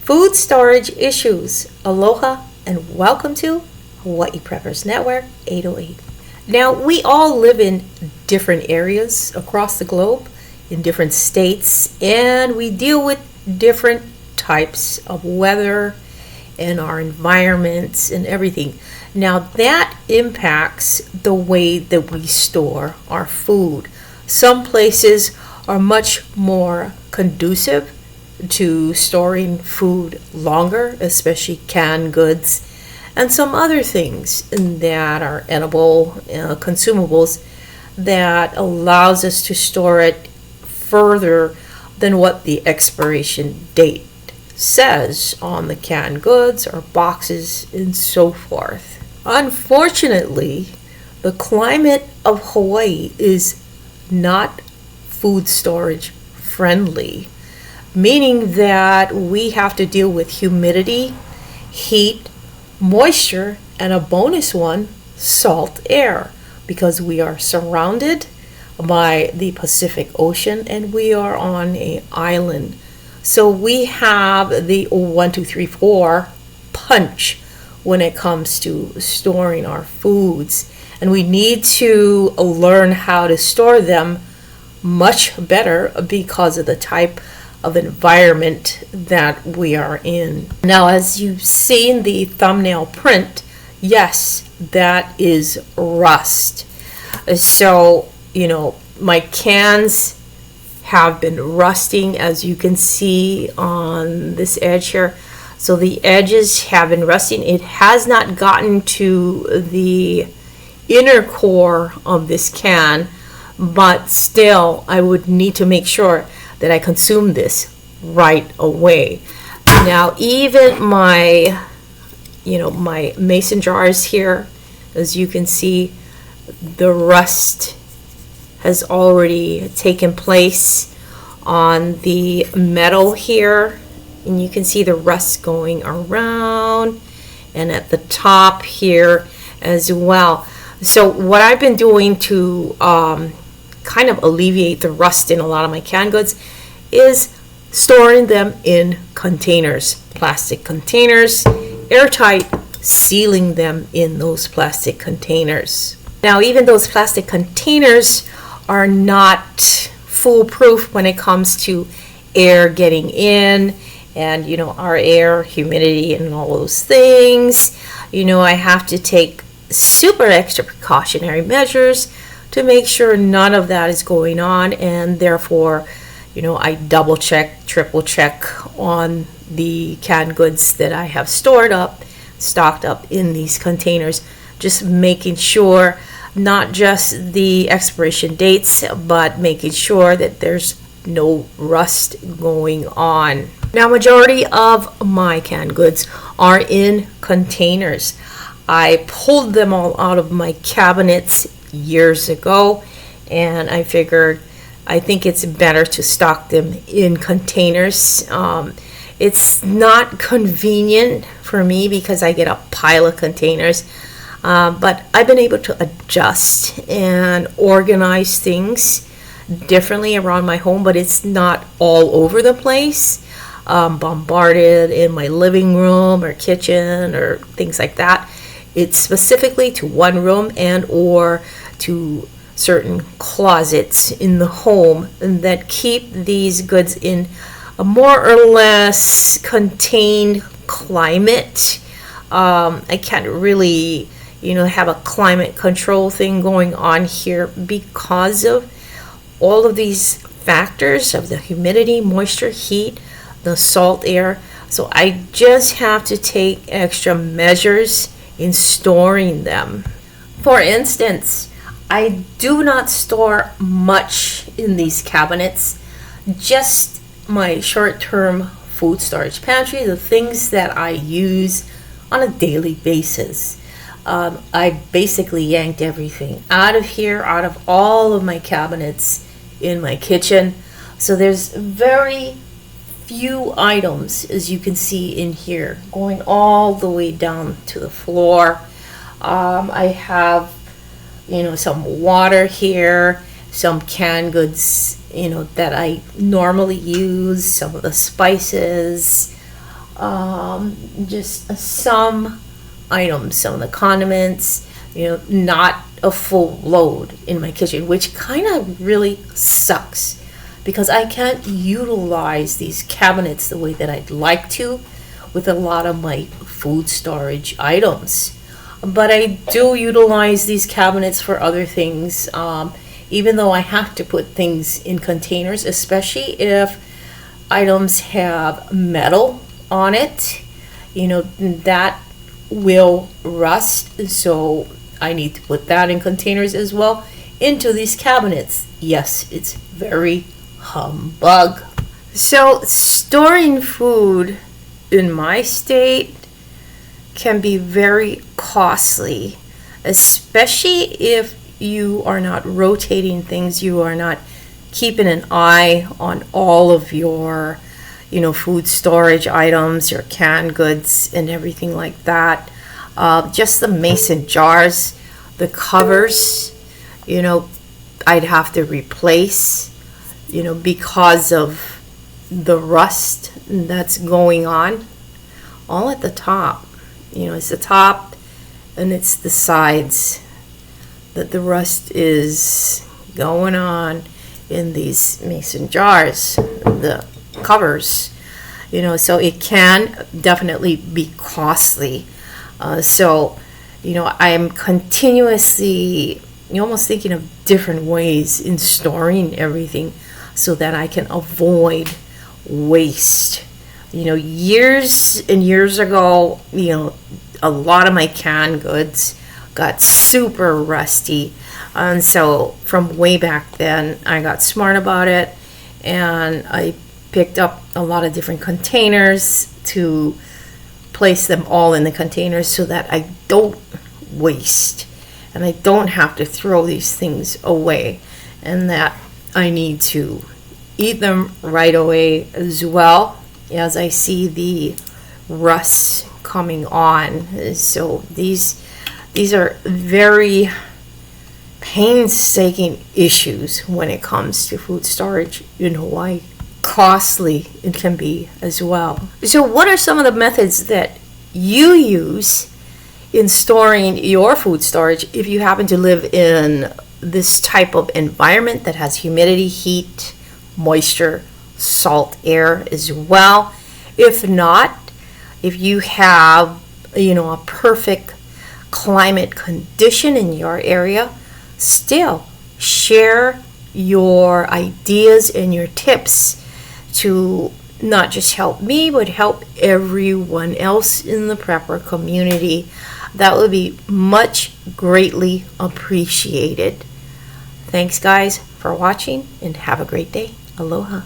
Food storage issues. Aloha and welcome to Hawaii Preppers Network 808. Now, we all live in different areas across the globe, in different states, and we deal with different types of weather and our environments and everything. Now, that impacts the way that we store our food. Some places are much more conducive to storing food longer, especially canned goods, and some other things that are edible consumables that allows us to store it further than what the expiration date says on the canned goods or boxes and so forth. Unfortunately, the climate of Hawaii is not food storage friendly, meaning that we have to deal with humidity, heat, moisture, and a bonus one, salt air, because we are surrounded by the Pacific Ocean and we are on an island. So we have the 1, 2, 3, 4 punch when it comes to storing our foods, and we need to learn how to store them much better because of the type of environment that we are in. Now, as you've seen the thumbnail print, yes, that is rust. So, my cans have been rusting, as you can see on this edge here. So the edges have been rusting. It has not gotten to the inner core of this can, but still I would need to make sure that I consume this right away. Now, even my mason jars here, as you can see, the rust has already taken place on the metal here, and you can see the rust going around and at the top here as well. So what I've been doing to kind of alleviate the rust in a lot of my canned goods is storing them in containers, plastic containers, airtight, sealing them in those plastic containers. Now, even those plastic containers are not foolproof when it comes to air getting in and our air, humidity, and all those things. I have to take super extra precautionary measures to make sure none of that is going on, and therefore I double check, triple check on the canned goods that I have stocked up in these containers, just making sure not just the expiration dates, but making sure that there's no rust going on. Now, majority of my canned goods are in containers. I pulled them all out of my cabinets years ago, and I figured I think it's better to stock them in containers. It's not convenient for me because I get a pile of containers, but I've been able to adjust and organize things differently around my home, but it's not all over the place, bombarded in my living room or kitchen or things like that. It's specifically to one room and or to certain closets in the home that keep these goods in a more or less contained climate. I can't really have a climate control thing going on here because of all of these factors of the humidity, moisture, heat, the salt air. So I just have to take extra measures in storing them. For instance, I do not store much in these cabinets, just my short-term food storage pantry, the things that I use on a daily basis. I basically yanked everything out of here, out of all of my cabinets in my kitchen. So there's very few items, as you can see in here, going all the way down to the floor. I have, some water here, some canned goods, that I normally use, some of the spices, just some items, some of the condiments, not a full load in my kitchen, which kind of really sucks because I can't utilize these cabinets the way that I'd like to with a lot of my food storage items. But I do utilize these cabinets for other things, even though I have to put things in containers, especially if items have metal on it, that will rust. So I need to put that in containers as well into these cabinets. Yes, it's very humbug. So storing food in my state can be very costly, especially if you are not rotating things, you are not keeping an eye on all of your food storage items, your canned goods and everything like that. Just the mason jars, the covers, I'd have to replace, because of the rust that's going on. All at the top, it's the top and it's the sides that the rust is going on in these mason jars, the covers, so it can definitely be costly. So I am continuously almost thinking of different ways in storing everything so that I can avoid waste. Years and years ago, a lot of my canned goods got super rusty. And so from way back then, I got smart about it and I picked up a lot of different containers to place them all in the containers so that I don't waste and I don't have to throw these things away, and that I need to eat them right away as well as I see the rust coming on. So these are very painstaking issues when it comes to food storage in Hawaii. Costly it can be as well. So what are some of the methods that you use in storing your food storage if you happen to live in this type of environment that has humidity, heat, moisture, salt air as well? If not, if you have a perfect climate condition in your area, still share your ideas and your tips to not just help me but help everyone else in the prepper community. That would be much greatly appreciated. Thanks guys for watching and have a great day. Aloha.